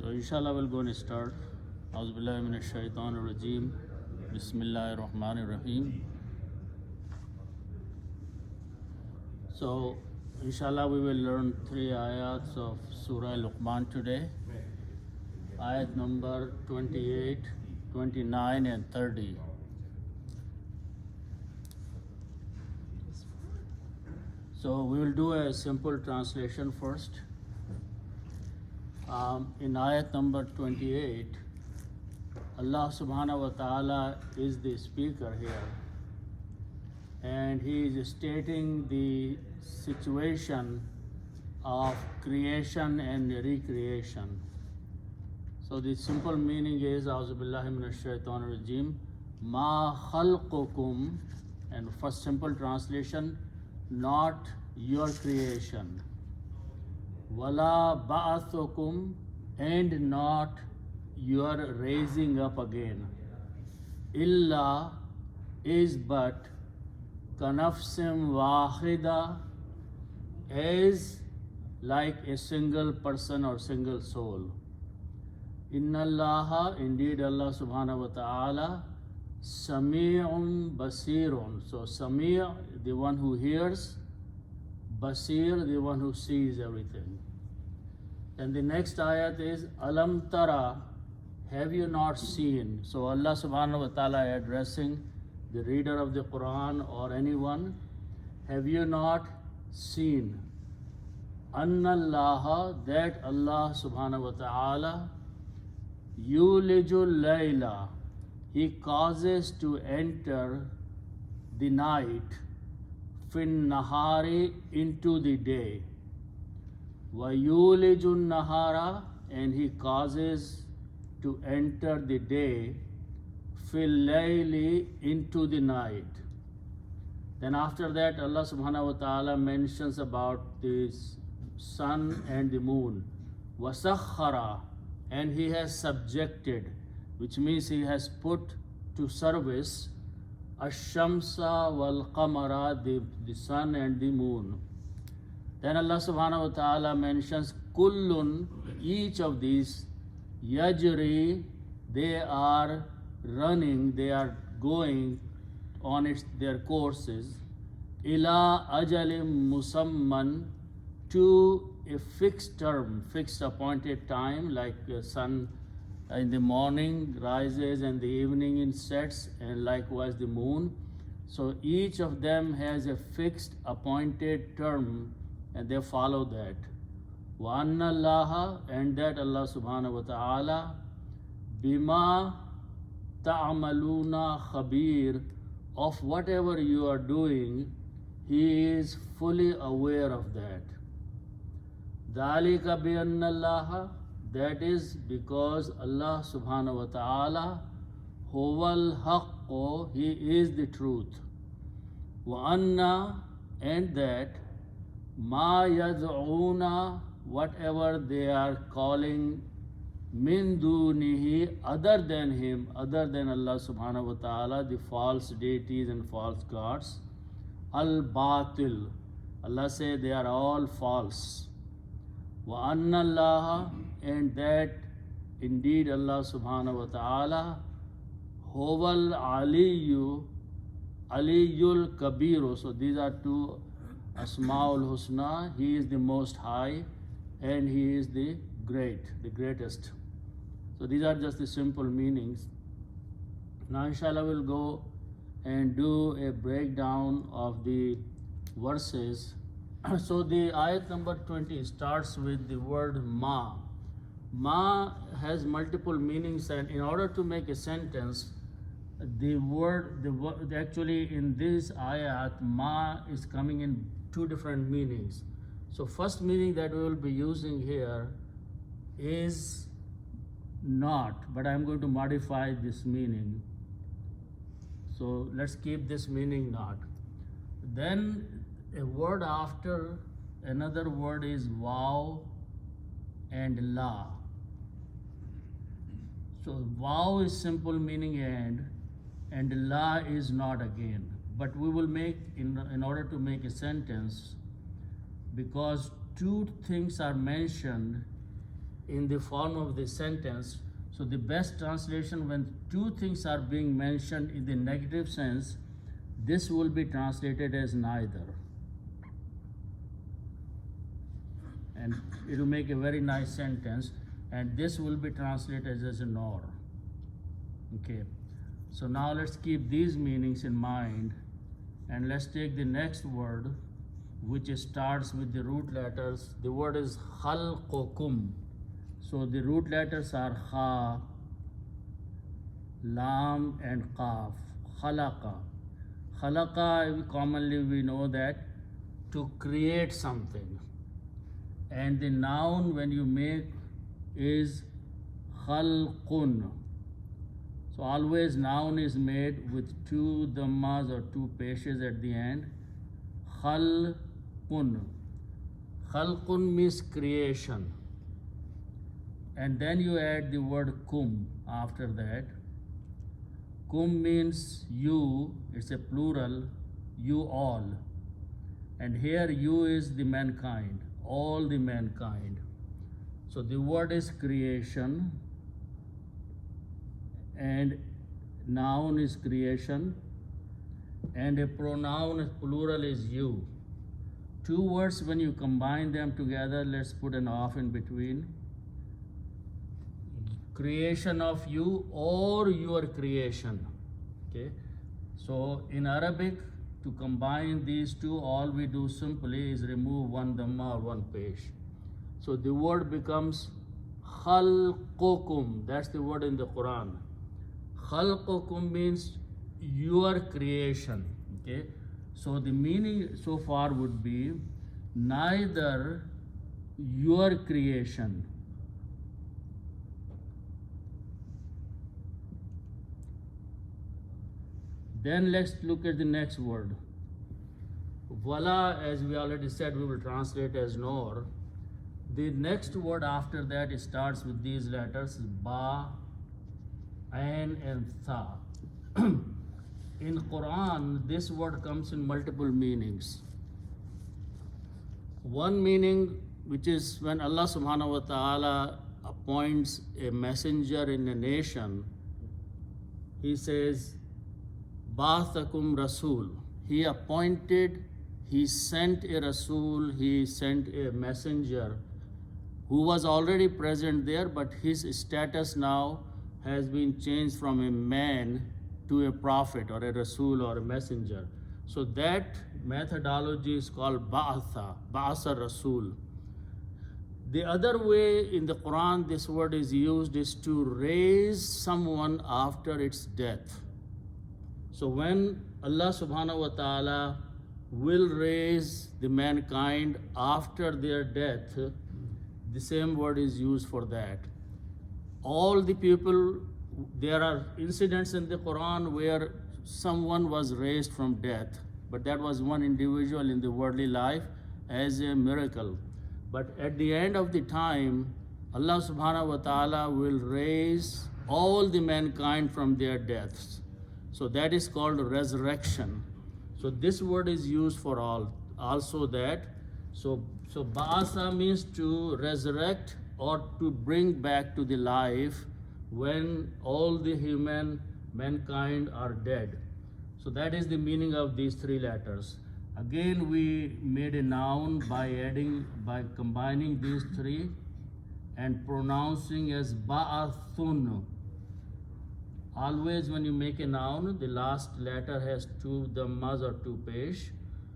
So inshallah we'll go and start. Auzubillahi minash shaitanir rajeem. Bismillahir rahmanir rahim. So inshallah we will learn 3 ayats of Surah Luqman today. Ayat number 28, 29 and 30. So we will do a simple translation first. In ayat number 28, Allah subhanahu wa ta'ala is the speaker here, and he is stating the situation of creation and recreation. So the simple meaning is, A'udhu billahi minash shaitanir rajeem, ma khalqukum, and first simple translation, not your creation. Wala ba'athukum, and not your raising up again. Illa is but kanafsim wahida, is like a single person or single soul. Inna Allaha, indeed Allah subhanahu wa ta'ala, Sami'un basirun. So Sami', the one who hears, Basir, the one who sees everything. And the next ayat is Alam Tara, have you not seen? So Allah subhanahu wa ta'ala addressing the reader of the Quran or anyone, have you not seen? Anna Allah, that Allah subhanahu wa ta'ala, yulijul layla, he causes to enter the night, fin nahari, into the day, wa yulijun nahara, and he causes to enter the day, fil layli, into the night. Then after that Allah subhanahu wa ta'ala mentions about the sun and the moon, wasakhara, and he has subjected, which means he has put to service, ash-shamsa wal qamara, the sun and the moon. Then Allah subhanahu wa ta'ala mentions kullun, each of these, yajri, they are running, they are going on their courses, ila ajalim musamman, to a fixed term, fixed appointed time, like the sun in the morning rises and the evening it sets, and likewise the moon. So each of them has a fixed appointed term, and they follow that. Wa anna Allaha, and that Allah subhanahu wa ta'ala, bima ta'amaluna khabir, of whatever you are doing, he is fully aware of that. Dhalika bi anna Allaha, that is because Allah subhanahu wa ta'ala, huwal haqqo, he is the truth. Wa anna, and that, ma yad'una, whatever they are calling, min dunihi, other than him, other than Allah subhanahu wa ta'ala, the false deities and false gods, al batil, Allah say they are all false. Wa anna Allah, and that indeed Allah subhanahu wa ta'ala, huwal aliyu, aliyul kabiru. So these are two asma'ul husna. He is the most high and he is the great, the greatest. So these are just the simple meanings. Now inshallah we'll go and do a breakdown of the verses. So the ayat number 20 starts with the word ma. Ma has multiple meanings, and in order to make a sentence, the word actually in this ayat, ma is coming in two different meanings. So first meaning that we will be using here is not, but I'm going to modify this meaning. So let's keep this meaning not. Then a word after another word is wow and la. So wow is simple meaning and la is not again. But we will make, in order to make a sentence, because two things are mentioned in the form of the sentence. So the best translation, when two things are being mentioned in the negative sense, this will be translated as neither. And it will make a very nice sentence, and this will be translated as a nor. Okay, so now let's keep these meanings in mind, and let's take the next word, which starts with the root letters. The word is khalqukum. So the root letters are kha, lam, and qaf. Khalaqa. Khalaqa, commonly we know that to create something. And the noun when you make is khalqun. So always noun is made with two dhammas or two peshes at the end. Khalqun. Khalqun means creation. And then you add the word kum after that. Kum means you, it's a plural, you all. And here you is the mankind, all the mankind. So the word is creation, and noun is creation, and a pronoun plural is you. Two words, when you combine them together, let's put an off in between. Creation of you or your creation. Okay, so in Arabic, to combine these two, all we do simply is remove one dhamma or one pesh. So the word becomes khalqukum. That's the word in the Quran. Khalqukum means your creation. Okay, so the meaning so far would be neither your creation. Then let's look at the next word. Wala, as we already said, we will translate as nor. The next word after that, it starts with these letters, ba, ain, and tha. In Quran, this word comes in multiple meanings. One meaning, which is when Allah subhanahu wa ta'ala appoints a messenger in a nation, He says, Ba'athakum Rasul. He appointed, he sent a Rasul, he sent a messenger who was already present there, but his status now has been changed from a man to a prophet or a Rasul or a messenger. So that methodology is called Ba'atha Rasul. The other way in the Quran this word is used is to raise someone after its death. So when Allah subhanahu wa ta'ala will raise the mankind after their death, the same word is used for that. All the people, there are incidents in the Quran where someone was raised from death, but that was one individual in the worldly life as a miracle. But at the end of the time, Allah subhanahu wa ta'ala will raise all the mankind from their deaths. So that is called resurrection. So this word is used for all, also that. So ba'asa means to resurrect or to bring back to the life when all the mankind are dead. So that is the meaning of these three letters. Again, we made a noun by combining these three and pronouncing as ba'athun. Always when you make a noun, the last letter has two dhammas or two pesh.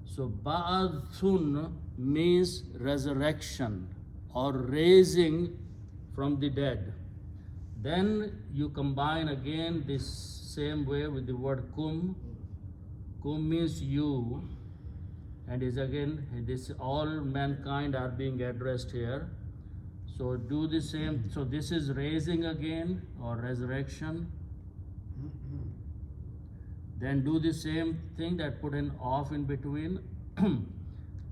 So ba'athun means resurrection or raising from the dead. Then you combine again this same way with the word kum. Kum means you, and is again this all mankind are being addressed here. So do the same. So this is raising again or resurrection. Then do the same thing, that put an off in between.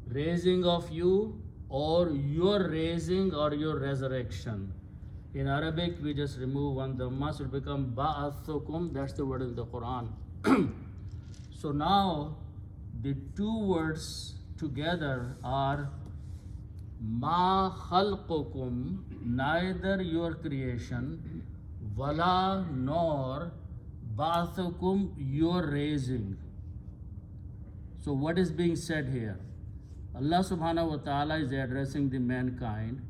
Raising of you or your raising or your resurrection. In Arabic, we just remove one dhamma, so it will become ba'athukum. That's the word in the Quran. So now the two words together are Ma khalqukum, neither your creation, wala nor ba'thukum, your raising. So what is being said here? Allah subhanahu wa ta'ala is addressing the mankind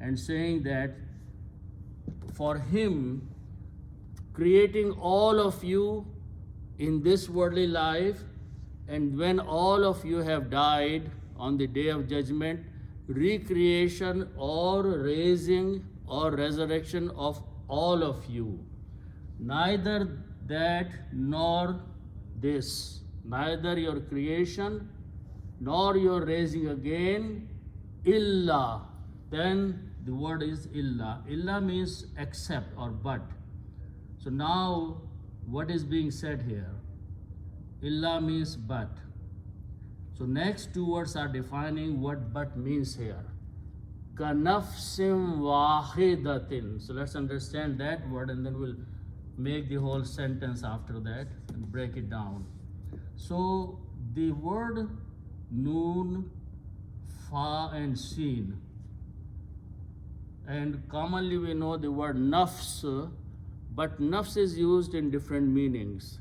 and saying that for him creating all of you in this worldly life, and when all of you have died on the day of judgment, recreation or raising or resurrection of all of you. Neither that nor this, neither your creation nor your raising again, illa. Then the word is illa. Illa means except or but. So now what is being said here? Illa means but. So next two words are defining what but means here. Kanafsim wahidatin. So let's understand that word and then we'll make the whole sentence after that and break it down. So the word noon, fa and seen, and commonly we know the word nafs, but nafs is used in different meanings.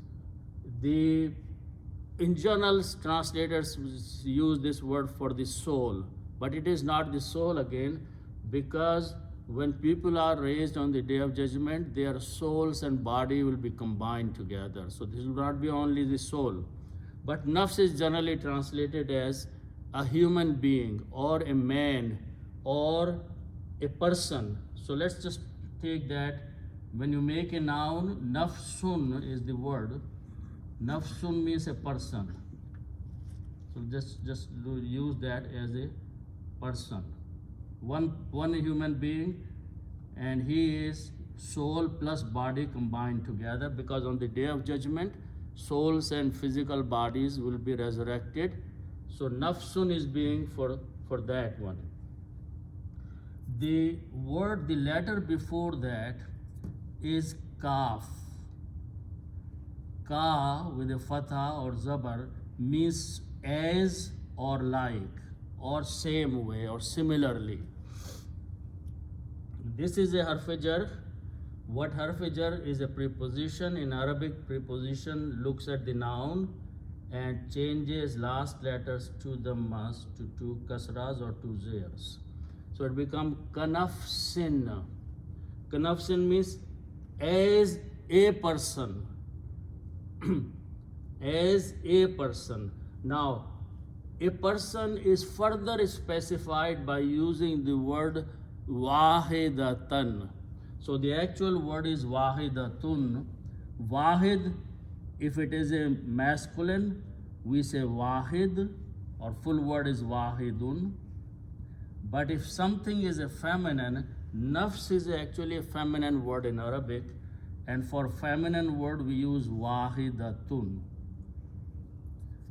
In general, translators use this word for the soul, but it is not the soul again, because when people are raised on the day of judgment, their souls and body will be combined together. So this will not be only the soul. But nafs is generally translated as a human being or a man or a person. So let's just take that. When you make a noun, nafsun is the word. Nafsun means a person. So just use that as a person. One human being, and he is soul plus body combined together, because on the day of judgment, souls and physical bodies will be resurrected. So nafsun is being for that one. The letter before that is kaf. Ka with a fatha or zabar means as or like or same way or similarly. This is a harf-e-jar. What harf-e-jar is a preposition. In Arabic, preposition looks at the noun and changes last letters to the mas, to two kasras or two zairs. So it becomes kanafsin. Kanafsin means as a person. As a person. Now, a person is further specified by using the word wahidatan. So the actual word is wahidatun. Wahid, if it is a masculine, we say wahid, or full word is wahidun. But if something is a feminine, nafs is actually a feminine word in Arabic, and for feminine word we use wahidatun.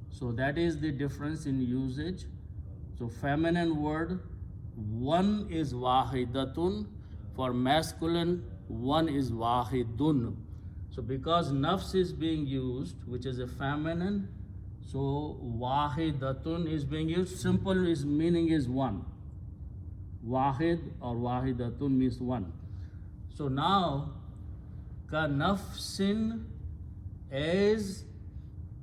So that is the difference in usage. So feminine word, one is wahidatun. For masculine, one is wahidun. So because nafs is being used, which is a feminine, so wahidatun is being used. Simple is meaning is one. Wahid or wahidatun means one. So now, ka nafsin, as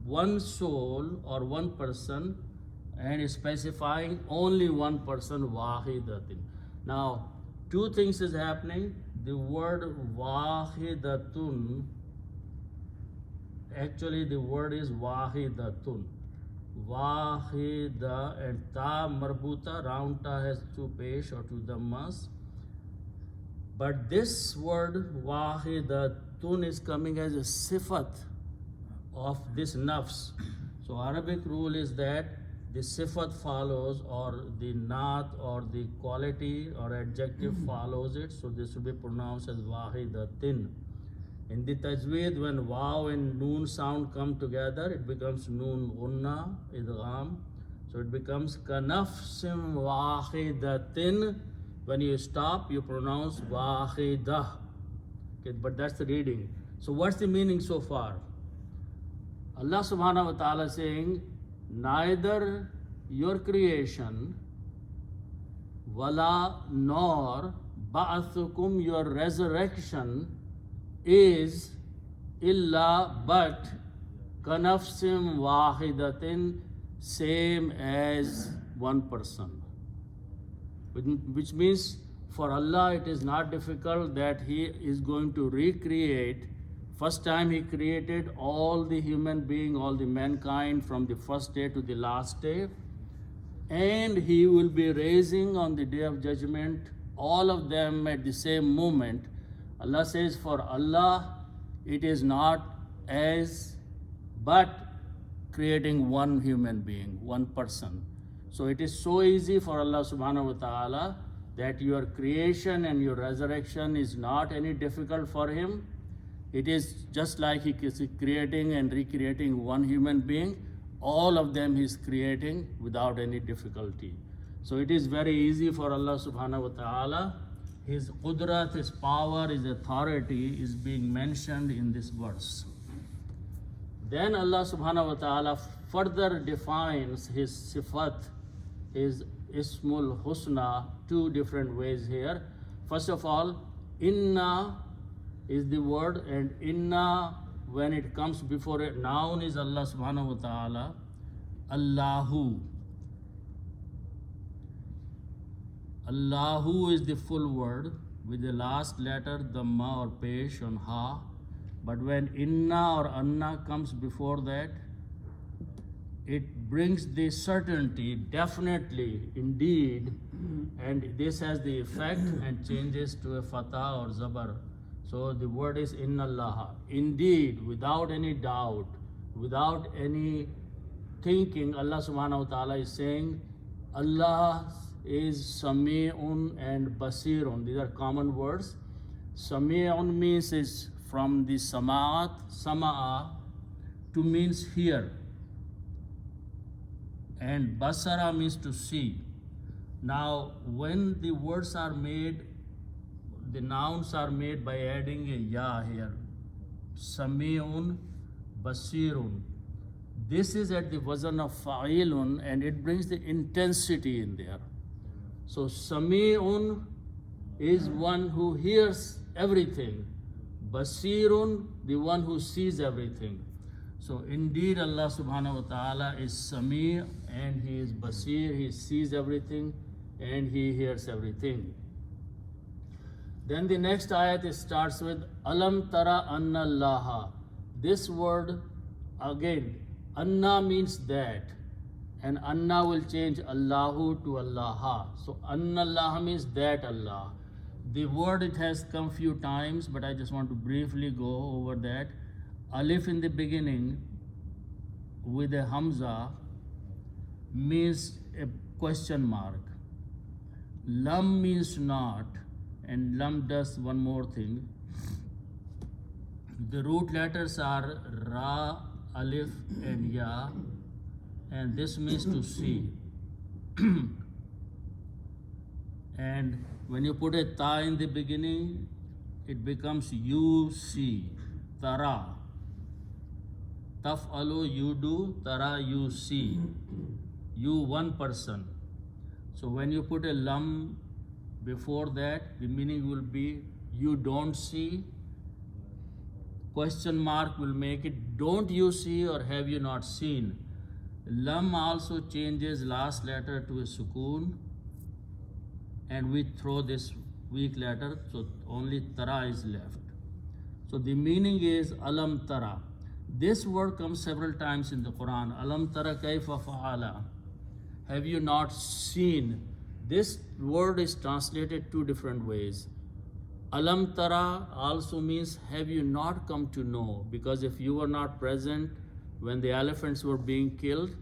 one soul or one person, and specifying only one person, wahidatin. Now, two things is happening. The word wahidatun, actually the word is wahidatun. Wahida and ta marbuta, round ta has two pesh or two dhammas. But this word wahidatun is coming as a sifat of this nafs. So Arabic rule is that the sifat follows, or the naat or the quality or adjective follows it. So this will be pronounced as wahidatin. In the tajweed, when waw and noon sound come together, it becomes noon gunna idgham. So it becomes kanafsim wahidatin. When you stop, you pronounce wahidah. Okay, but that's the reading. So what's the meaning so far? Allah subhanahu wa ta'ala saying, neither your creation Wala nor ba'athukum, your resurrection is illa but kanafsim wahidatin, same as one person. Which means for Allah it is not difficult that He is going to recreate. First time He created all the human being, all the mankind from the first day to the last day, and He will be raising on the day of judgment all of them at the same moment. Allah says for Allah it is not as but creating one human being, one person. So it is so easy for Allah subhanahu wa ta'ala that your creation and your resurrection is not any difficult for Him. It is just like He is creating and recreating one human being. All of them He is creating without any difficulty. So it is very easy for Allah subhanahu wa ta'ala. His qudrat, His power, His authority is being mentioned in this verse. Then Allah subhanahu wa ta'ala further defines His sifat, His Ismul Husna, two different ways here. First of all, Inna is the word, and Inna, when it comes before a noun, is Allah subhanahu wa ta'ala. Allahu. Allahu is the full word with the last letter, Dhamma or Pesh on Ha. But when Inna or Anna comes before that, it brings the certainty, definitely, indeed, and this has the effect and changes to a fatah or zabar. So the word is Inna Allah. Indeed, without any doubt, without any thinking, Allah subhanahu wa ta'ala is saying, Allah is Sami'un and Basirun. These are common words. Sami'un means is from the Sama'at, Sama'a, to means hear. And Basara means to see. Now, when the words are made, the nouns are made by adding a ya here. Sami'un, Basirun. This is at the wazn of fa'ilun, and it brings the intensity in there. So Sami'un is one who hears everything. Basirun, the one who sees everything. So indeed Allah subhanahu wa ta'ala is Sami' and He is Basir, He sees everything and He hears everything. Then the next ayat starts with Alam tara anna Allaha. This word again, Anna means that, and Anna will change Allahu to Allaha. So Anna Allah means that Allah. The word, it has come few times, but I just want to briefly go over that. Alif in the beginning with a Hamza means a question mark. Lam means not, and Lam does one more thing. The root letters are Ra, Alif and Ya, and this means to see. And when you put a ta in the beginning, it becomes you see, tara. Taf'alu, you do, tara, you see. You one person. So when you put a lam before that, the meaning will be you don't see. Question mark will make it don't you see or have you not seen. Lam also changes last letter to a sukoon, and we throw this weak letter, so only tara is left. So the meaning is alam tara. This word comes several times in the Quran. Alam tara kaifa fa'ala. Have you not seen? This word is translated two different ways. Alam tara also means have you not come to know, because if you were not present when the elephants were being killed,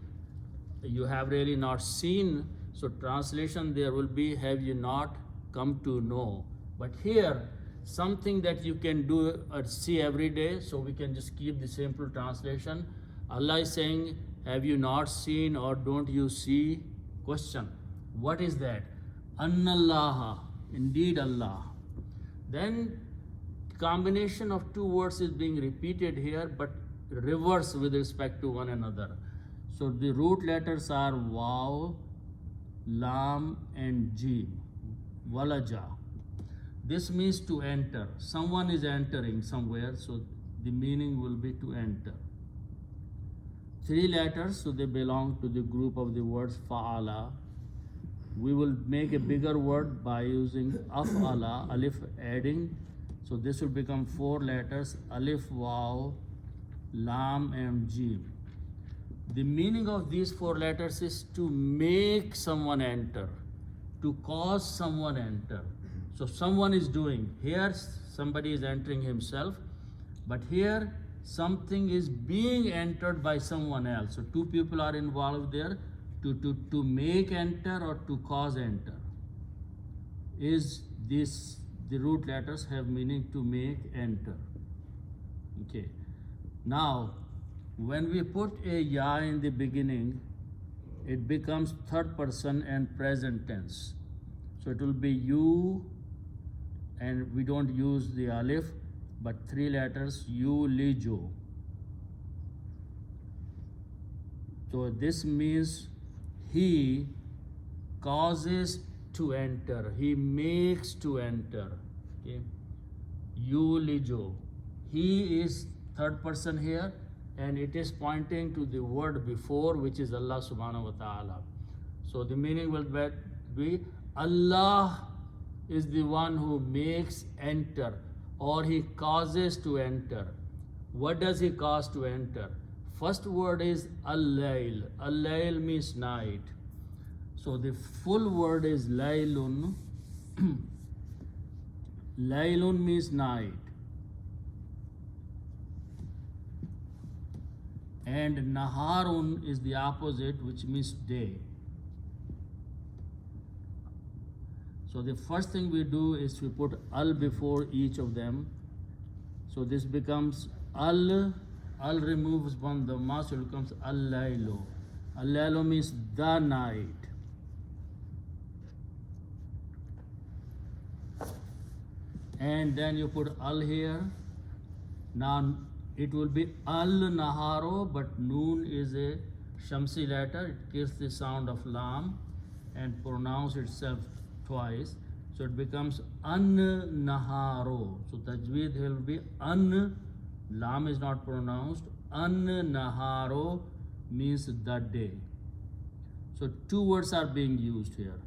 you have really not seen. So translation there will be have you not come to know. But here something that you can do or see every day, so we can just keep the simple translation. Allah is saying have you not seen or don't you see? Question. What is that? Annallaha, indeed Allah. Then combination of two words is being repeated here, but reverse with respect to one another. So the root letters are Waw lam, and jim. Walaja. This means to enter. Someone is entering somewhere, so the meaning will be to enter. 3 letters, so they belong to the group of the words fa'ala. We will make a bigger word by using af'ala, alif adding. So this will become 4 letters, alif, waw, lam, and jim. The meaning of these 4 letters is to make someone enter, to cause someone enter. So someone is doing. Here somebody is entering himself, but here something is being entered by someone else. So 2 people are involved there, to make enter or to cause enter. Is this, the root letters have meaning to make enter. Okay. Now, when we put a ya in the beginning, it becomes 3rd person and present tense. So it will be you, and we don't use the alif, but 3 letters, you, li, jo. So this means he causes to enter, he makes to enter. Okay. You, li, jo. He is 3rd person here, and it is pointing to the word before, which is Allah subhanahu wa ta'ala. So the meaning will be Allah is the one who makes enter, or he causes to enter. What does he cause to enter? First word is al-layl. Al-layl means night. So the full word is laylun. Laylun means night. And naharun is the opposite, which means day. So the first thing we do is we put al before each of them. So this becomes al removes one dhamma, so it becomes al-laylu. Al-laylu means the night. And then you put al here. Now it will be al-naharo, but noon is a shamsi letter. It gives the sound of lam and pronounce itself twice. So it becomes an-naharo. So tajweed will be an, lam is not pronounced. An-naharo means the day. So 2 words are being used here,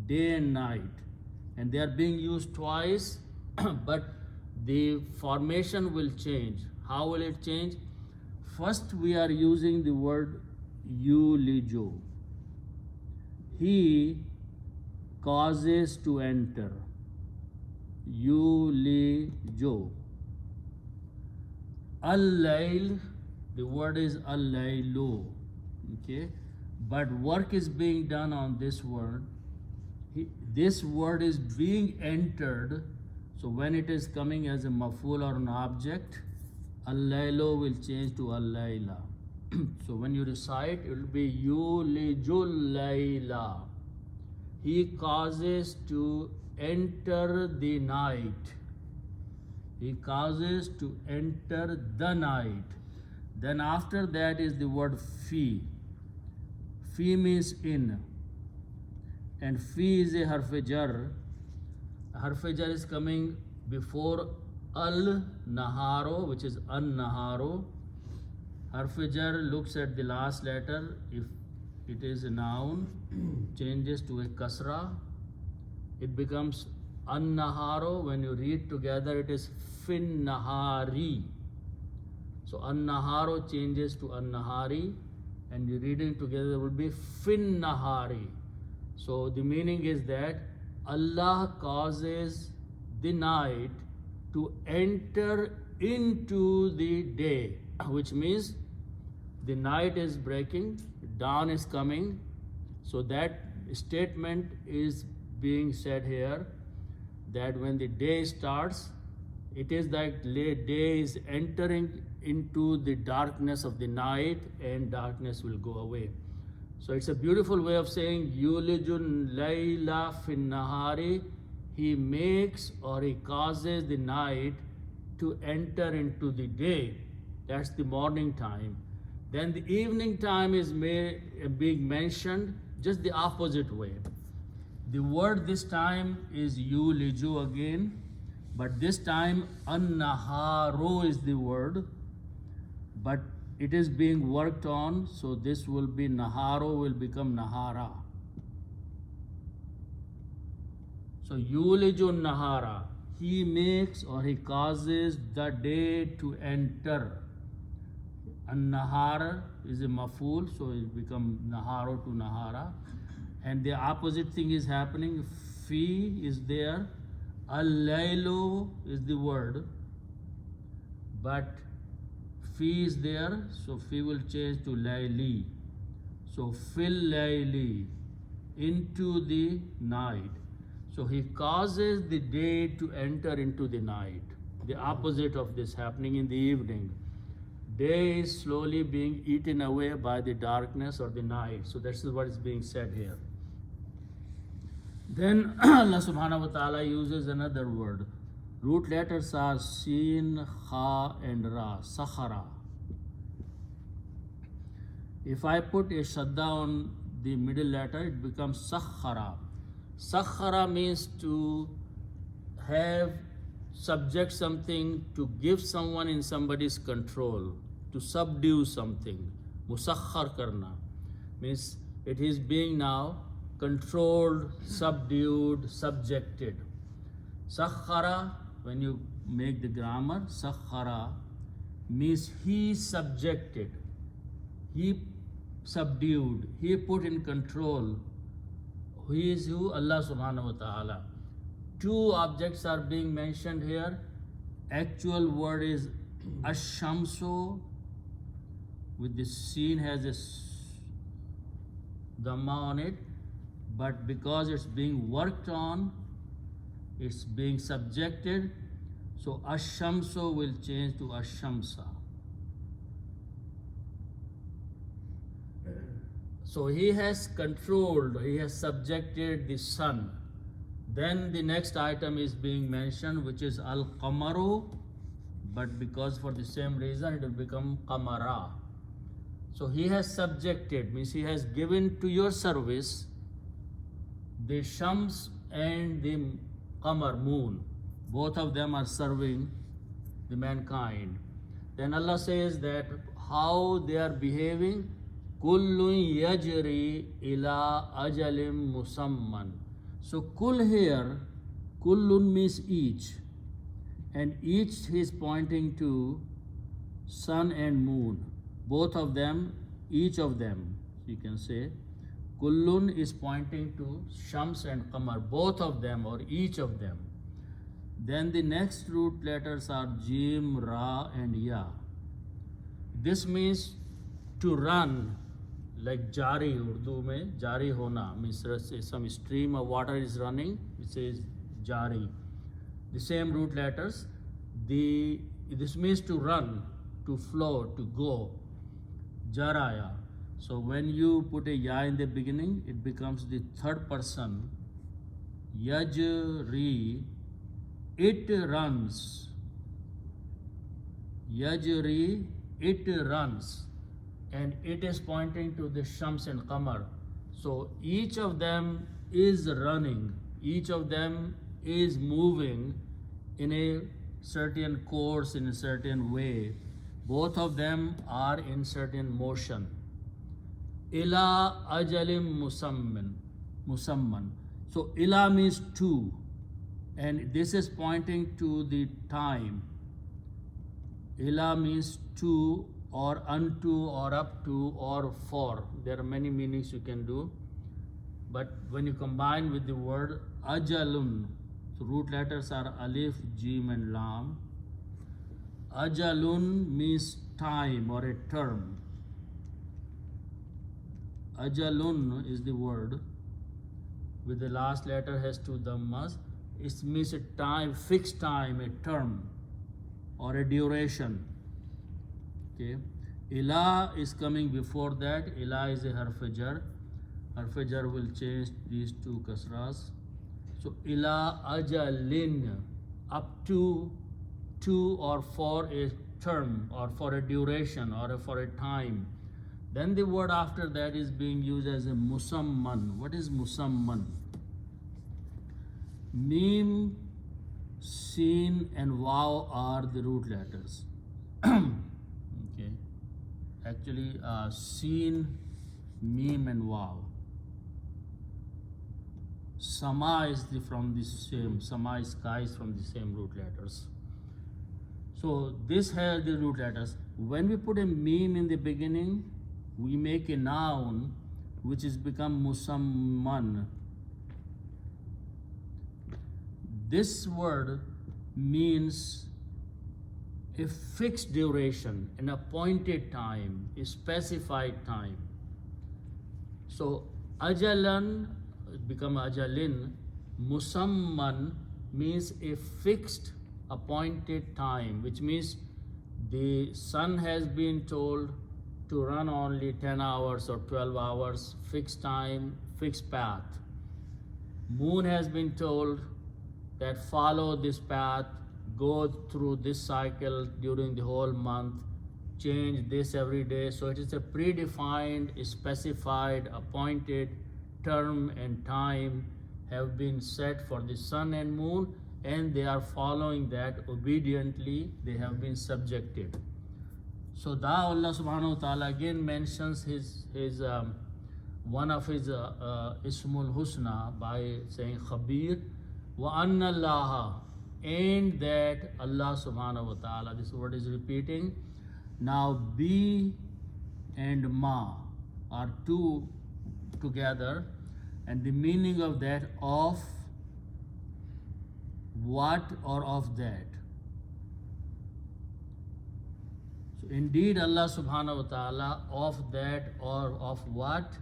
day and night. And they are being used twice, but the formation will change. How will it change? First, we are using the word yulijo. He causes to enter. Yulijo. Al-layl, the word is al-laylu. Okay? But work is being done on this word. This word is being entered. So when it is coming as a maf'ul or an object, al-laylu will change to al-layla. So when you recite, it will be yulijul layla. He causes to enter the night. He causes to enter the night. Then after that is the word fi. Fi means in. And fi is a harf-e-jar. Harf-e-jar is coming before al-naharo, which is an-naharo. Harf-e-jar looks at the last letter. If it is a noun, changes to a kasra. It becomes an-naharo. When you read together, it is fin-nahari. So an-naharo changes to an-nahari, and you reading together will be fin-nahari. So the meaning is that Allah causes the night to enter into the day, which means the night is breaking, dawn is coming. So that statement is being said here, that when the day starts, it is like day is entering into the darkness of the night, and darkness will go away. So it's a beautiful way of saying yulijun layla fin nahari. He makes or he causes the night to enter into the day. That's the morning time. Then the evening time is being mentioned just the opposite way. The word this time is yuliju again, but this time an-naharu is the word, but it is being worked on, so this will be naharu will become nahara. So yuliju nahara, he makes or he causes the day to enter. An-nahar is a maful, so it becomes naharu to nahara. And the opposite thing is happening. Fi is there. Al-laylu is the word. But fi is there, so fi will change to layli. So fil layli, into the night. So he causes the day to enter into the night. The opposite of this happening in the evening. Day is slowly being eaten away by the darkness or the night. So this is what is being said here. Then Allah subhanahu wa ta'ala uses another word. Root letters are Sin, Kha and Ra, Sakhara. If I put a shadda on the middle letter, it becomes Sakhara. Sakhara means to have, subject something, to give someone in somebody's control, to subdue something. Musakhar karna means it is being now controlled, subdued, subjected. Sakhara, when you make the grammar, Sakhara means he subjected, he subdued, he put in control. Who is who? Allah subhanahu wa ta'ala. Two objects are being mentioned here. Actual word is ash-shamsu, with the sin has a dhamma on it, but because it's being worked on, it's being subjected, so ash-shamsu will change to ash-shamsa. So he has controlled, he has subjected the sun. Then the next item is being mentioned, which is al-qamaru, but because for the same reason it will become qamara. So he has subjected, means he has given to your service the shams and the qamar, moon. Both of them are serving the mankind. Then Allah says that how they are behaving. Kullun yajri ila ajalim musamman. So kul here, kullun means each, and each is pointing to sun and moon. Both of them, each of them, you can say. Kullun is pointing to Shams and Qamar, both of them or each of them. Then the next root letters are Jim, Ra and Ya. This means to run, like jari, Urdu mein jari hona means some stream of water is running, it says jari. The same root letters. This means to run, to flow, to go. Jaraya. So when you put a ya in the beginning, it becomes the third person. Yajri, it runs. Yajri, it runs. And it is pointing to the Shams and Qamar. So each of them is running, each of them is moving in a certain course, in a certain way. Both of them are in certain motion. Ila ajalim musamman. So ila means to, and this is pointing to the time. Ila means to, or unto, or up to, or for. There are many meanings you can do. But when you combine with the word ajalun, so root letters are alif, jim and lam. Ajalun means time or a term. Ajalun is the word. With the last letter has two dhammas. It means a time, fixed time, a term or a duration. Okay. Ila is coming before that. Ila is a harf-jar. Harf-jar will change these two kasras. So ila ajalin, up to or for a term or for a duration or for a time. Then the word after that is being used as a musamman. What is musamman? Mim, Sin and Waw are the root letters. Okay. Actually, Sin, Mim and Waw. Sama is from the same, Sama is sky is from the same root letters. So this has the root letters. When we put a meme in the beginning, we make a noun which is become musamman. This word means a fixed duration, an appointed time, a specified time. So ajalan become ajalin, musamman means a fixed appointed time, which means the sun has been told to run only 10 hours or 12 hours, fixed time, fixed path. Moon has been told that follow this path, go through this cycle during the whole month, change this every day. So it is a predefined, specified, appointed term and time have been set for the sun and moon, and they are following that obediently. They have been subjected. So thou Allah subhanahu wa ta'ala again mentions his one of his Ismul Husna by saying Khabir wa anna Allah, and that Allah subhanahu wa ta'ala, this word is repeating. Now bi and ma are two together, and the meaning of that of what or of that. So indeed Allah subhanahu wa ta'ala of that or of what.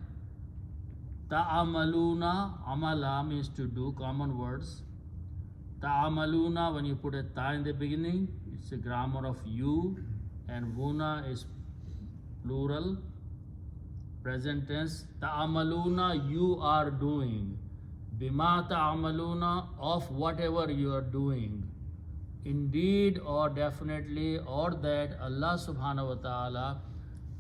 Ta'amaluna, amala means to do, common words. Ta'amaluna, when you put a ta in the beginning, it's a grammar of you, and wuna is plural, present tense. Ta'amaluna, you are doing. Bima ta'amaluna, of whatever you are doing. Indeed or definitely or that Allah subhanahu wa ta'ala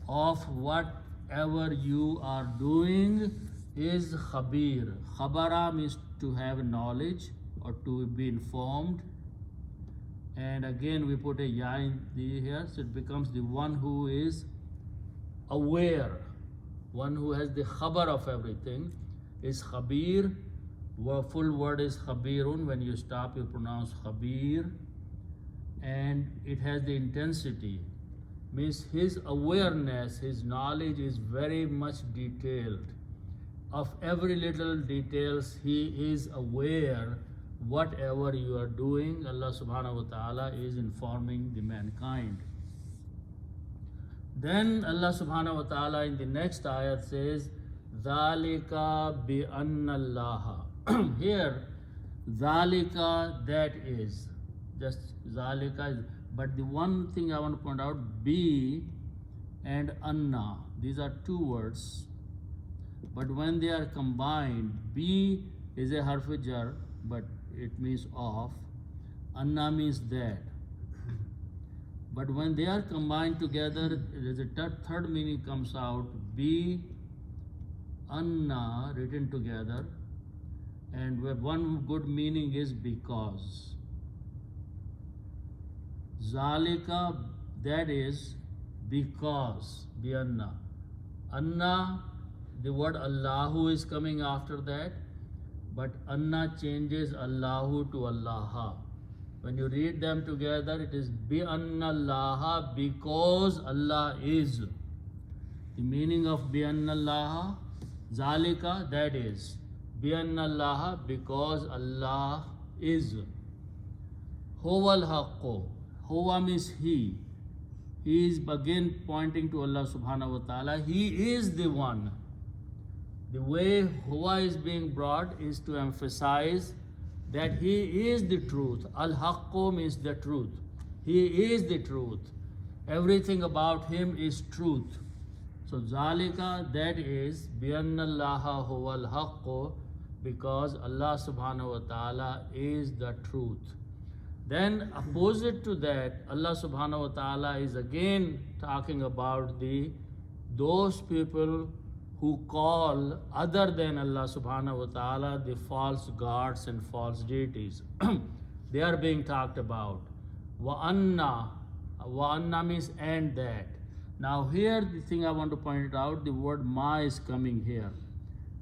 of whatever you are doing is khabir. Khabara means to have knowledge or to be informed. And again we put a ya in the here, so it becomes the one who is aware, one who has the khabar of everything is khabir. Full word is khabirun. When you stop, you pronounce khabir, and it has the intensity, means his awareness, his knowledge is very much detailed. Of every little details, he is aware. Whatever you are doing, Allah subhanahu wa ta'ala is informing the mankind. Then Allah subhanahu wa ta'ala in the next ayat says, Dhalika bi anna Allaha. Here, Dhalika, that is, just Dhalika is, but the one thing I want to point out, bi and anna, these are two words, but when they are combined, bi is a harf jar, but it means of, anna means that. But when they are combined together, there's a third meaning comes out, bi, anna written together, and one good meaning is because. Zalika, that is because, bi anna. Anna, the word Allahu is coming after that, but anna changes Allahu to Allaha. When you read them together, it is bi anna Allaha, because Allah is. The meaning of bi anna Allaha, Zalika, that is bi anna Allaha, because Allah is. Huwal haqqo, huwa means he. He is again pointing to Allah subhanahu wa ta'ala. He is the one. The way huwa is being brought is to emphasize that he is the truth. Al-haqqo means the truth. He is the truth. Everything about him is truth. So zalika, that is bi anna Allaha huwa al-haqqo, because Allah subhanahu wa ta'ala is the truth. Then opposite to that, Allah subhanahu wa ta'ala is again talking about the those people who call other than Allah subhanahu wa ta'ala the false gods and false deities. They are being talked about. Wa anna means and that. Now here the thing I want to point out, the word ma is coming here.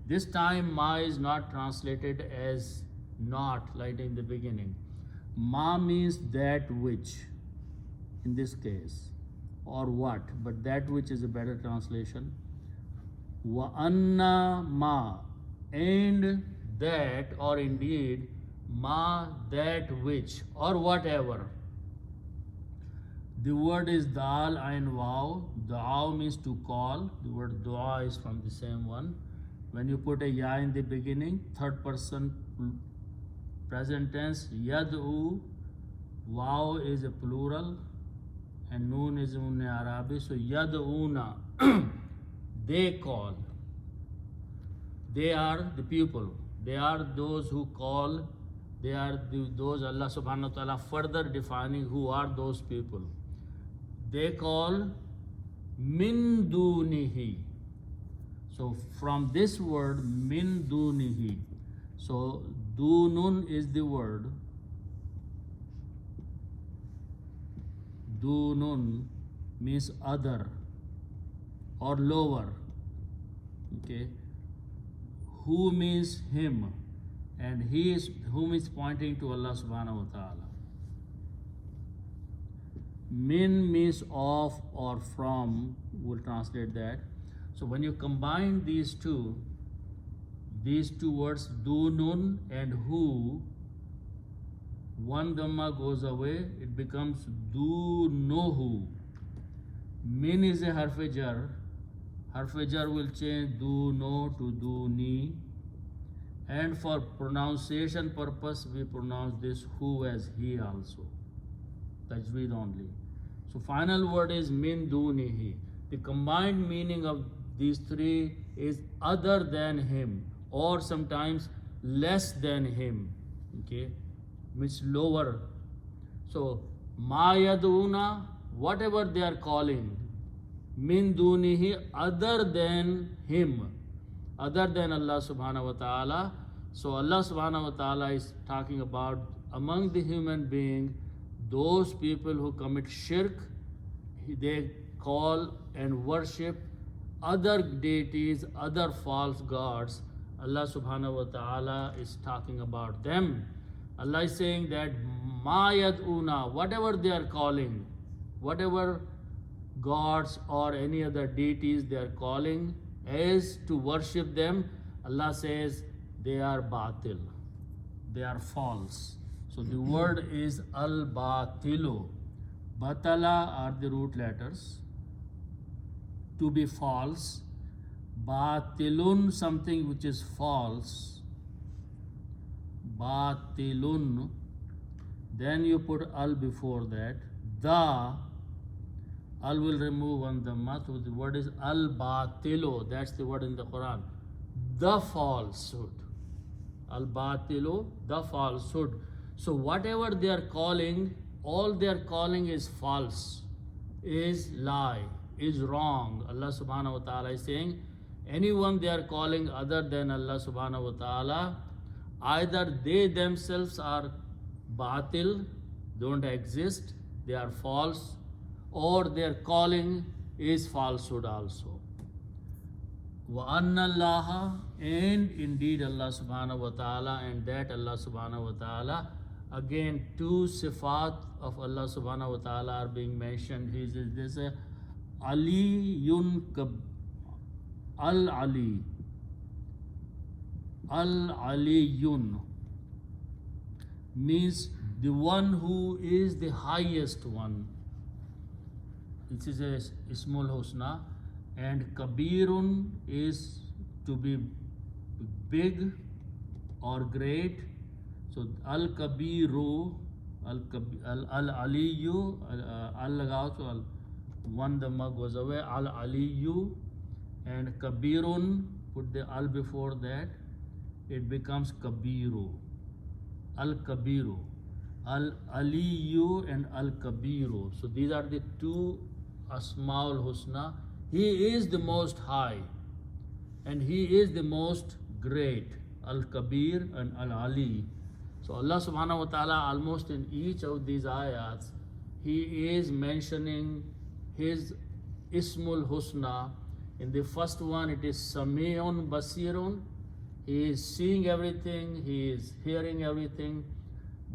This time ma is not translated as not like in the beginning. Ma means that which in this case, or what, but that which is a better translation. Wa anna ma, and that or indeed ma that which or whatever. The word is dal and waw. Da'aw means to call. The word dua is from the same one. When you put a ya in the beginning, third person present tense, yad'u, waw is a plural and noon is Arabic. So yad'una, they call. They are the people. They are those who call. They are those Allah subhanahu wa ta'ala further defining who are those people. They call min dunihi. So from this word min dunihi, so dunun is the word. Dunun means other or lower. Okay. Who means him, and he is whom is pointing to Allah subhanahu wa ta'ala. Min means of or from, we'll translate that. So when you combine these two words, dunun and who, one dhamma goes away, it becomes dunuhu. Min is a harf jar. Harf jar will change do no to do ni. And for pronunciation purpose, we pronounce this who as he also. Tajweed only. So final word is min dunihi. The combined meaning of these three is other than him, or sometimes less than him. Okay, means lower. So ma yaduna, whatever they are calling, min dunihi, other than him, other than Allah subhanahu wa ta'ala. So Allah subhanahu wa ta'ala is talking about among the human being, those people who commit shirk, they call and worship other deities, other false gods. Allah subhanahu wa ta'ala is talking about them. Allah is saying that ma yad'una, whatever they are calling, whatever gods or any other deities they are calling as to worship them, Allah says they are batil, they are false. So the word is al-batilu. Batala are the root letters. To be false. Batilun, something which is false. Batilun. Then you put al before that. The. Al will remove one dhamma. So the word is al-batilu. That's the word in the Quran. The falsehood. Al-batilu, the falsehood. So whatever they are calling, all they are calling is false, is lie, is wrong. Allah subhanahu wa ta'ala is saying, anyone they are calling other than Allah subhanahu wa ta'ala, either they themselves are batil, don't exist, they are false, or their calling is falsehood also. Wa anna Allah, and indeed Allah subhanahu wa ta'ala, and that Allah subhanahu wa ta'ala. Again, two sifat of Allah subhanahu wa ta'ala are being mentioned. This is Aliyun Al-Ali. Al-Aliyun means the one who is the highest one. This is a Ismul Husna. And Kabirun is to be big or great. So Al-Kabiru, Al-Aliyu, Al lagao, so one dhamma goes away, Al-Aliyu, and Kabirun, put the Al before that, it becomes Kabiru, Al-Kabiru, Al-Aliyu and Al-Kabiru. So these are the two Asmaul Husna. He is the most high and He is the most great. Al-Kabir and Al-Ali. So Allah subhanahu wa ta'ala, almost in each of these ayats, He is mentioning His Ismul Husna. In the first one it is Sami'un Basirun. He is seeing everything, He is hearing everything.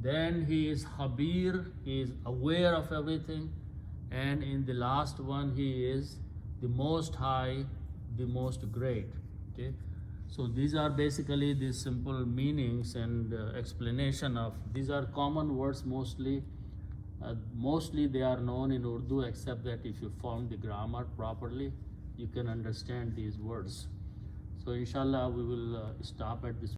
Then He is Khabir, He is aware of everything. And in the last one He is the most high, the most great. Okay? So these are basically the simple meanings and explanation of, these are common words mostly. Mostly they are known in Urdu, except that if you form the grammar properly, you can understand these words. So inshallah we will stop at this